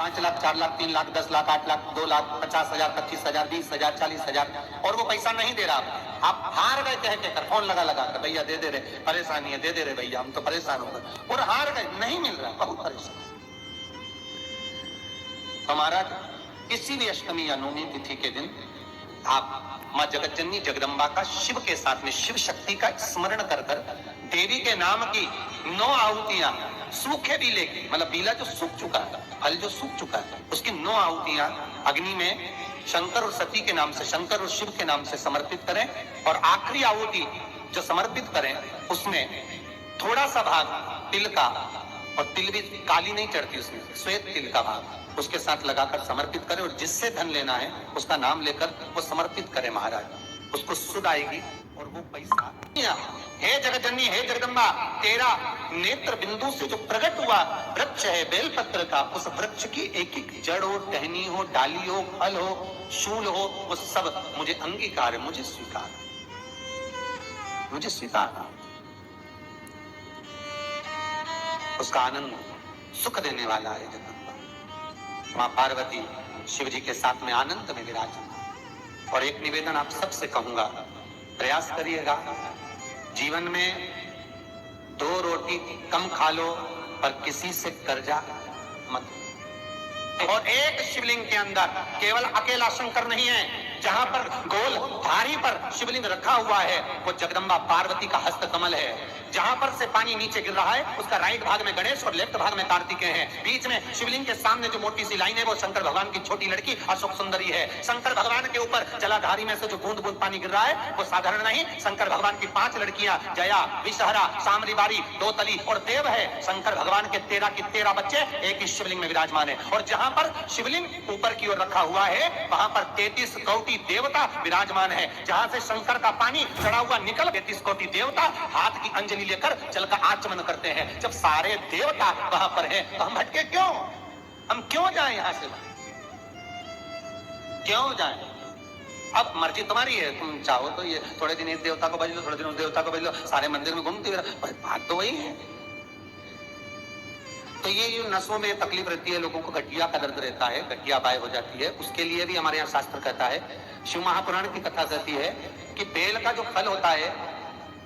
5 लाख, 4 लाख, 3 लाख, 10 लाख, 8 लाख, 2 लाख, 50,000, 25,000, 20,000, 40,000 और वो पैसा नहीं दे रहा, आप हार गए कह के कर, फोन लगा कर भैया दे दे रहे, परेशानी है, दे दे रहे भैया, हम तो परेशान हो गए और हार गए, नहीं मिल रहा, बहुत परेशान। तो महाराज किसी भी अष्टमी या नवमी तिथि के दिन आप मां जगत जननी जगदम्बा का शिव के साथ में शिव शक्ति का स्मरण कर कर देवी के नाम की 9 आहुतियां, सूखे बीले की, मतलब बीला जो सूख चुका है, फल जो सूख चुका है, उसकी 9 आहुतियां अग्नि में शंकर और सती के नाम से, शंकर और शिव के नाम से समर्पित करें और आखिरी आहुति जो समर्पित करें उसमें थोड़ा सा भाग तिल का, और तिल भी काली नहीं चढ़ती उसमें, श्वेत तिल का भाग उसके साथ लगाकर समर्पित करें और जिससे धन लेना है उसका नाम लेकर वो समर्पित करें महाराज, उसको सुध आएगी और वो पैसा। हे जगजननी, हे जगदम्बा, तेरा नेत्र बिंदु से जो प्रकट हुआ वृक्ष है बेलपत्र का, उस वृक्ष की एक एक जड़ हो, टहनी हो, डाली हो, फल हो, शूल हो, वो सब मुझे अंगीकार है, मुझे स्वीकार, मुझे स्वीकार। उसका आनंद सुख देने वाला है जगदम्बा। मां पार्वती शिव जी के साथ में आनंद में विराजमान। और एक निवेदन आप सबसे कहूंगा, प्रयास करिएगा जीवन में 2 रोटी कम खा लो पर किसी से कर्जा मत। और एक शिवलिंग के अंदर केवल अकेला शंकर नहीं है, जहां पर गोल धारी पर शिवलिंग रखा हुआ है वो जगदम्बा पार्वती का हस्त कमल है। जहां पर से पानी नीचे गिर रहा है उसका राइट भाग में गणेश और लेफ्ट भाग में कार्तिकेय है। बीच में शिवलिंग के सामने जो मोटी सी लाइन है वो शंकर भगवान की छोटी लड़की अशोक सुंदरी है। शंकर भगवान के ऊपर जलाधारी में से जो बूंद बूंद पानी गिर रहा है वो साधारण नहीं, शंकर भगवान की 5 लड़कियां जया, विषहरा, सामरीबारी, दोतली और देव है। शंकर भगवान के 13 की 13 बच्चे एक ही शिवलिंग में विराजमान है। और जहां पर शिवलिंग ऊपर की ओर रखा हुआ है वहां पर 33 कोटि देवता विराजमान है। जहां से शंकर का पानी चढ़ा हुआ निकल 33 कोटि देवता हाथ की अंजलि लेकर जल का आचमन करते हैं। जब सारे देवता वहां पर हैं तो हम भटके क्यों? हम क्यों जाएं यहां से? क्यों जाएं? अब मर्जी तुम्हारी है, तुम चाहो तो ये थोड़े दिन इस देवता को बज लो, थोड़े दिन उस देवता को बज लो, सारे मंदिर में घूमते हुए, बात तो वही है। तो ये नसों में तकलीफ रहती है, लोगों को गठिया का दर्द रहता है, गठिया बाय हो जाती है, उसके लिए भी हमारे यहाँ शास्त्र कहता है, शिव महापुराण की कथा कहती है कि बेल का जो फल होता है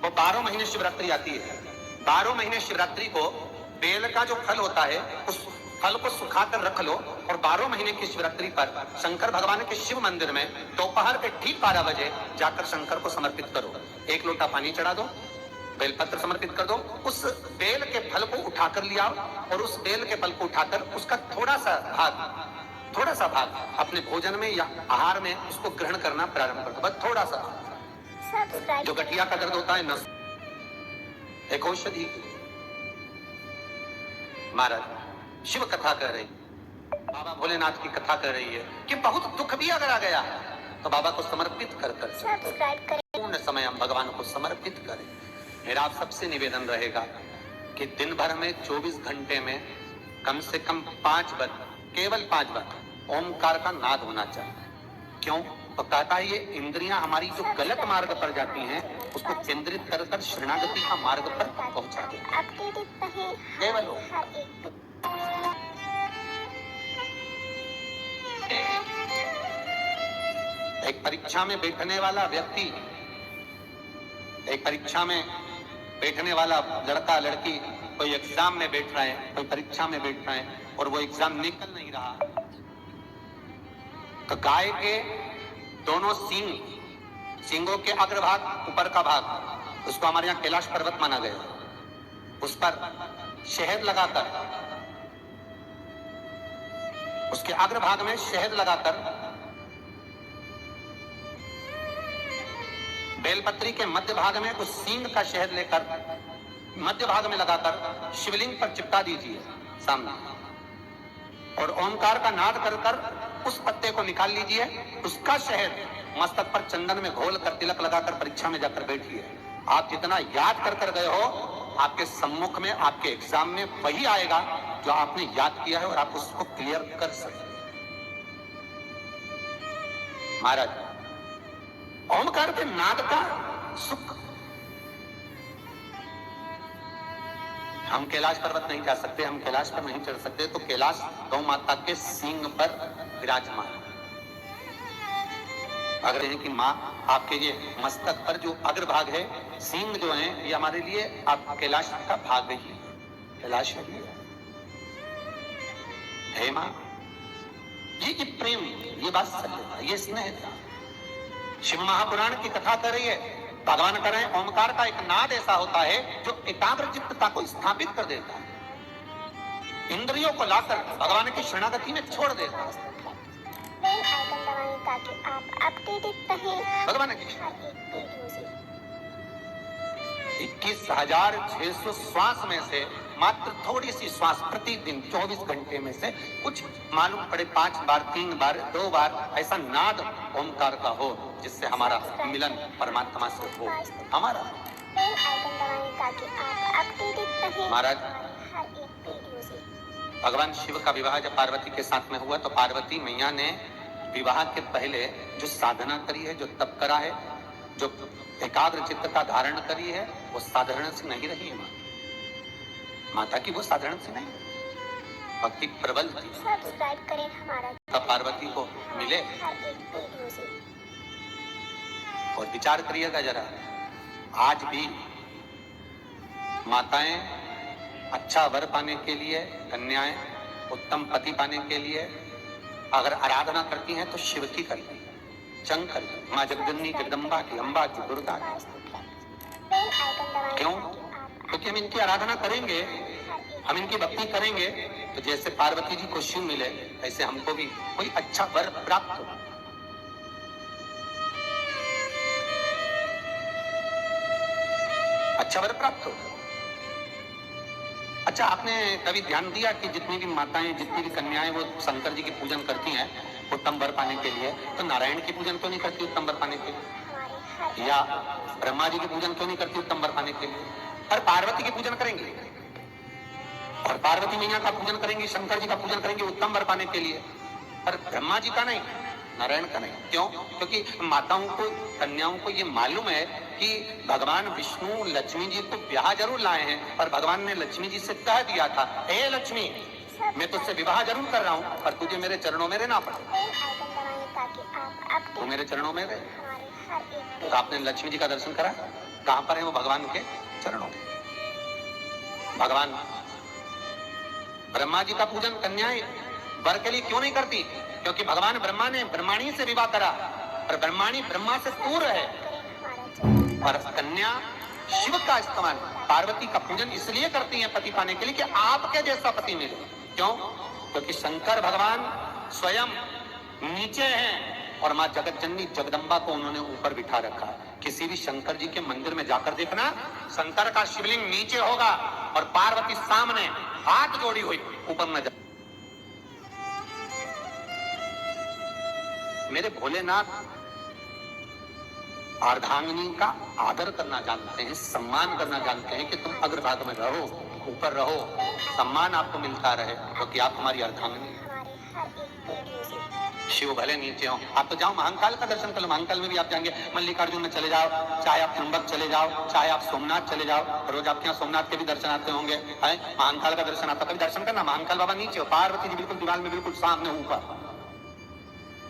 वो 12 महीने शिवरात्रि आती है, 12 महीने शिवरात्रि को बेल का जो फल होता है उस फल को सुखाकर रख लो और 12 महीने की शिवरात्रि पर शंकर भगवान के शिव मंदिर में दोपहर के ठीक 12 बजे जाकर शंकर को समर्पित करो। 1 लोटा पानी चढ़ा दो, बेलपत्र समर्पित कर दो, उस बेल के फल को उठाकर लिया और उस बेल के फल को उठाकर उसका थोड़ा सा भाग अपने भोजन में या आहार में उसको ग्रहण करना प्रारंभ कर दो, बस थोड़ा सा। जो गठिया का दर्द होता है नस, एक औषधि। महाराज शिव कथा कर रही, बाबा भोलेनाथ की कथा कर रही है कि बहुत दुख भी अगर आ गया तो बाबा को समर्पित कर पूर्ण समय हम भगवान को समर्पित करें। मेरा आप सबसे निवेदन रहेगा कि दिन भर में 24 घंटे में कम से कम 5 बार, केवल 5 बार ओमकार का नाद होना चाहिए। क्यों? तो कहता है ये इंद्रियां हमारी जो गलत मार्ग पर जाती हैं उसको केंद्रित कर कर शरणागति का मार्ग पर पहुंचा देती है। केवल एक परीक्षा में बैठने वाला व्यक्ति, एक परीक्षा में बैठने वाला लड़का लड़की, कोई एग्जाम में बैठ रहा है, कोई परीक्षा में बैठ रहा है और वो एग्जाम निकल नहीं रहा, तो गाय के दोनों सींगों के अग्रभाग, ऊपर का भाग, उसको हमारे यहाँ कैलाश पर्वत माना गया, उस पर शहद लगाकर, उसके अग्रभाग में शहद लगाकर, बेलपत्री के मध्य भाग में उस सींग का शहद लेकर मध्य भाग में लगाकर शिवलिंग पर चिपका दीजिए सामने, और ओमकार का नाद कर कर उस पत्ते को निकाल लीजिए, उसका शहद मस्तक पर चंदन में घोल कर तिलक लगाकर परीक्षा में जाकर बैठिए। आप जितना याद कर कर गए हो आपके सम्मुख में, आपके एग्जाम में वही आएगा जो आपने याद किया है और आप उसको क्लियर कर सकते। महाराज ओमकार के नाद का सुख हम कैलाश पर्वत नहीं जा सकते, हम कैलाश पर नहीं चढ़ सकते, तो कैलाश गौ माता के सींग पर विराजमान। अगर है कि माँ आपके ये मस्तक पर जो अग्रभाग है, सींग जो है, ये हमारे लिए आप कैलाश का भाग ही, कैलाश है माँ। ये प्रेम, ये बात सत्य, ये स्नेह था। शिव महापुराण की कथा कर रही है, भगवान कर रहे हैं, ओमकार का एक नाद ऐसा होता है जो एकाग्र चित्तता को स्थापित कर देता है, इंद्रियों को लाकर भगवान की शरणागति में छोड़ देता है। ताकि आप अपडेटेड रहें भगवान की 21,600 श्वास में से मात्र थोड़ी सी श्वास प्रतिदिन 24 घंटे में से कुछ मालूम पड़े 5 बार, 3 बार, 2 बार ऐसा नाद ओमकार का हो, जिससे हमारा मिलन परमात्मा से हो। हमारा महाराज, भगवान शिव का विवाह जब पार्वती के साथ में हुआ तो पार्वती मैया ने विवाह के पहले जो साधना करी है, जो तप करा है, जो एकाग्र चित्तता धारण करी है, वो साधारण से नहीं रही है। माता की वो साधारण से नहीं, भक्ति प्रबल थी। सब्सक्राइब करें हमारा, तब पार्वती को मिले और विचार करिएगा जरा, आज भी माताएं अच्छा वर पाने के लिए, कन्याएं उत्तम पति पाने के लिए अगर आराधना करती हैं तो शिव की करती है, शंकर की, माँ जगदन्नी, जगदम्बा की, अम्बा की, दुर्गा की। क्यों? क्योंकि हम इनकी आराधना करेंगे, हम इनकी भक्ति करेंगे, तो जैसे पार्वती जी को शिव मिले, ऐसे हमको भी कोई अच्छा वर प्राप्त हो। अच्छा वर प्राप्त हो। अच्छा, आपने कभी ध्यान दिया कि जितनी भी माताएं, जितनी भी कन्याएं वो शंकर जी की पूजन करती हैं उत्तम वर पाने के लिए, तो नारायण की पूजन क्यों नहीं करती उत्तम वर पाने के लिए? या ब्रह्मा जी की पूजन क्यों नहीं करती उत्तम वर पाने के लिए? पर पार्वती की पूजन करेंगे और पार्वती मैया का पूजन करेंगे, शंकर जी का पूजन करेंगे उत्तम वर पाने के लिए, पर ब्रह्मा जी का नहीं, नारायण का नहीं। क्यों? क्योंकि माताओं को, कन्याओं को ये मालूम है कि भगवान विष्णु लक्ष्मी जी को ब्याह जरूर लाए हैं, पर भगवान ने लक्ष्मी जी से कह दिया था, हे लक्ष्मी, मैं तुझसे विवाह जरूर कर रहा हूँ, पर तुझे मेरे चरणों में रहना पड़े, तू मेरे चरणों में रहे। तो आपने लक्ष्मी जी का दर्शन करा, कहां पर है वो? भगवान के चरणों में। भगवान ब्रह्मा जी का पूजन कन्याएं वर के लिए क्यों नहीं करती? क्योंकि भगवान ब्रह्मा ने ब्रह्माणी से विवाह करा, और ब्रह्माणी ब्रह्मा से दूर है, और कन्या शिव का इस्तेमाल, पार्वती का पूजन इसलिए करती हैं पति पाने के लिए कि आपके जैसा पति मिले। क्यों? क्योंकि शंकर भगवान स्वयं नीचे हैं और माँ जगत जननी जगदम्बा को उन्होंने ऊपर बिठा रखा। किसी भी शंकर जी के मंदिर में जाकर देखना, शंकर का शिवलिंग नीचे होगा और पार्वती सामने हाथ जोड़ी हुई ऊपर न जा। मेरे भोलेनाथ अर्धांगिनी का आदर करना जानते हैं, सम्मान करना जानते हैं कि तुम अग्रभाग में रहो, ऊपर रहो, सम्मान आपको मिलता रहे, क्योंकि आप हमारी अर्धांगिनी। शिव भले नीचे हो, आप तो जाओ महाकाल का दर्शन कर लो, महाकाल में भी आप जाएंगे, मल्लिकार्जुन में चले जाओ, चाहे आप त्र्यंबक चले जाओ, चाहे आप सोमनाथ चले जाओ, रोज आपके यहाँ सोमनाथ के भी दर्शन आते होंगे, है महाकाल का दर्शन आता, कभी दर्शन करना। महाकाल बाबा नीचे हो, पार्वती जी बिल्कुल दीवार में बिल्कुल सामने ऊपर,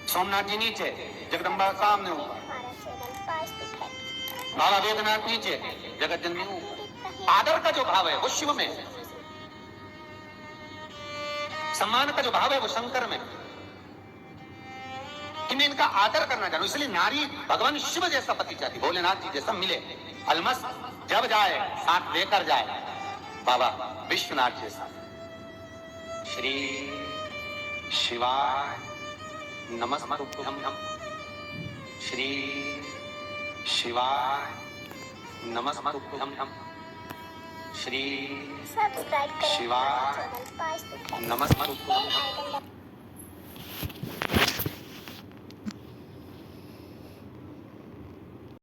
सोमनाथ जी नीचे, जगदम्बा सामने ऊपर, बाबा वेदनाथ नीचे, जगत जननी ऊपर। आदर का जो भाव है वो शिव में, सम्मान का जो भाव है वो शंकर में, कि मैं इनका आदर करना जानूं। इसलिए नारी भगवान शिव जैसा पति चाहती, भोलेनाथ जी जैसा मिले, अलमस जब जाए साथ लेकर जाए बाबा विश्वनाथ जैसा। श्री शिवाय नमस्तुभ्यं, श्री शिवाय नमस्तुभ्यं, श्री शिवाय नमस्तुभ्यं।